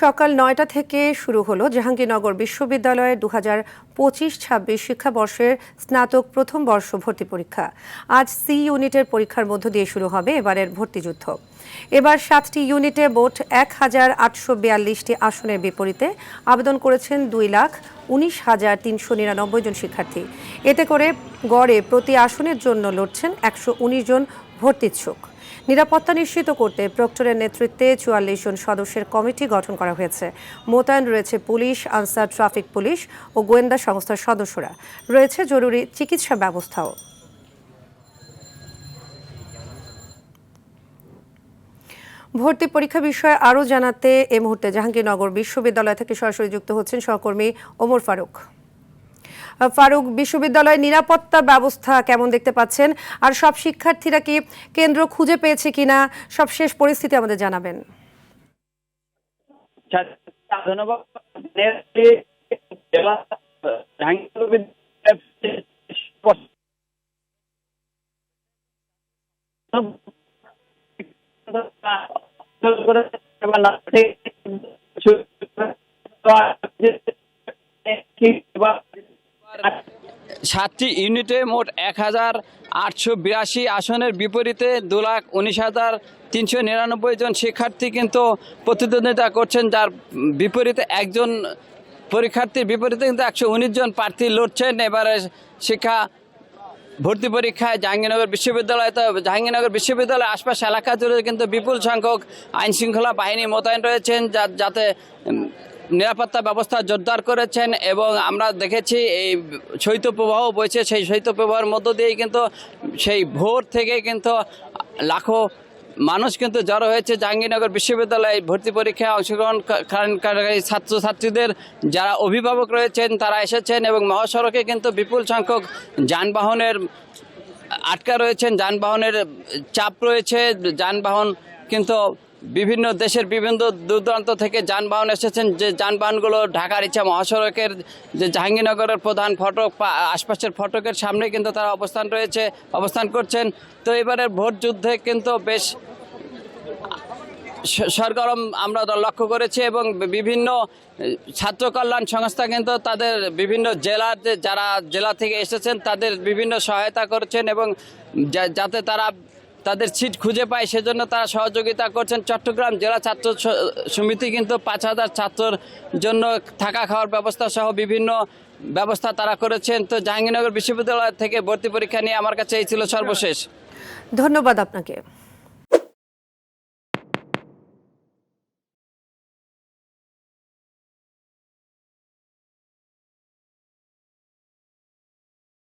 সকাল ৯টা থেকে শুরু হলো জাহাঙ্গীরনগর বিশ্ববিদ্যালয়ের ২০২৫-২৬ শিক্ষাবর্ষের স্নাতক প্রথম বর্ষ ভর্তি পরীক্ষা। আজ সি ইউনিটের পরীক্ষার মধ্য দিয়ে শুরু হবে এবারের ভর্তিযুদ্ধ। এবার 7টি ইউনিটে মোট ১,৮৪২টি আসনের বিপরীতে আবেদন করেছেন ২,১৯,৩৯৯ জন শিক্ষার্থী। এতে করে গড়ে প্রতি আসনের জন্য লড়ছেন ১১৯ জন ভর্তিচ্ছুক। নিরাপত্তা নিশ্চিত করতে প্রক্টরের নেতৃত্বে ৪৪ জন সদস্যের কমিটি গঠন করা হয়েছে। মোতায়েন রয়েছে পুলিশ, আনসার, ট্রাফিক পুলিশ ও গোয়েন্দা সংস্থার সদস্যরা। রয়েছে জরুরি চিকিৎসা ব্যবস্থাও। ভর্তি পরীক্ষা বিষয়ে আরও জানাতে এই মুহূর্তে জাহাঙ্গীরনগর বিশ্ববিদ্যালয় থেকে সরাসরি যুক্ত হচ্ছেন সহকর্মী ওমর ফারুক। ফারুক, বিশ্ববিদ্যালয়ের নিরাপত্তা ব্যবস্থা কেমন দেখতে পাচ্ছেন, আর সব শিক্ষার্থীরা কি কেন্দ্র খুঁজে পেয়েছে কিনা, সবশেষ পরিস্থিতি আমাদের জানাবেন। ধন্যবাদ। সাতটি ইউনিটে মোট ১,৮৮২ আসনের বিপরীতে ২,১৯,৩৯৯ জন শিক্ষার্থী কিন্তু প্রতিদ্বন্দ্বিতা করছেন, যার বিপরীতে একজন পরীক্ষার্থীর বিপরীতে কিন্তু ১১৯ জন প্রার্থী লড়ছেন এবারে শিক্ষা ভর্তি পরীক্ষায় জাহাঙ্গীরনগর বিশ্ববিদ্যালয়। তো জাহাঙ্গীরনগর বিশ্ববিদ্যালয়ের আশপাশ এলাকা জুড়ে কিন্তু বিপুল সংখ্যক আইনশৃঙ্খলা বাহিনী মোতায়েন রয়েছেন, যাতে নিরাপত্তা ব্যবস্থা জোরদার করেছেন। এবং আমরা দেখেছি এই শৈত্যপ্রবাহ বইছে, সেই শৈত্যপ্রবাহের মধ্য দিয়েই কিন্তু সেই ভোর থেকে কিন্তু লাখো মানুষ কিন্তু জড়ো হয়েছে জাহাঙ্গীরনগর বিশ্ববিদ্যালয়ে ভর্তি পরীক্ষায় অংশগ্রহণকারী ছাত্রছাত্রীদের যারা অভিভাবক রয়েছেন তারা এসেছেন, এবং মহাসড়কে কিন্তু বিপুল সংখ্যক যানবাহনের আটকা রয়েছেন, যানবাহনের চাপ রয়েছে। যানবাহন কিন্তু বিভিন্ন দেশের বিভিন্ন দূরদূরান্ত থেকে যানবাহন এসেছেন, যে যানবাহনগুলো ঢাকার ইচ্ছা মহাসড়কের যে জাহাঙ্গীরনগরের প্রধান ফটক আশপাশের ফটকের সামনে কিন্তু তারা অবস্থান করছেন। তো এবারের ভোট যুদ্ধে কিন্তু বেশ সরগরম আমরা লক্ষ্য করেছি, এবং বিভিন্ন ছাত্র কল্যাণ সংস্থা কিন্তু তাদের বিভিন্ন জেলার যারা জেলা থেকে এসেছেন তাদের বিভিন্ন সহায়তা করছেন, এবং যাতে তারা তাদের সিট খুঁজে পায় সেজন্য তারা সহযোগিতা করছেন। চট্টগ্রাম জেলা ছাত্র সমিতি কিন্তু ৫,০০০ ছাত্রর জন্য থাকা খাওয়ার ব্যবস্থা সহ বিভিন্ন ব্যবস্থা তারা করেছেন। তো জাহাঙ্গীরনগর বিশ্ববিদ্যালয় থেকে ভর্তি পরীক্ষা নিয়ে আমার কাছে এই ছিল সর্বশেষ। ধন্যবাদ আপনাকে।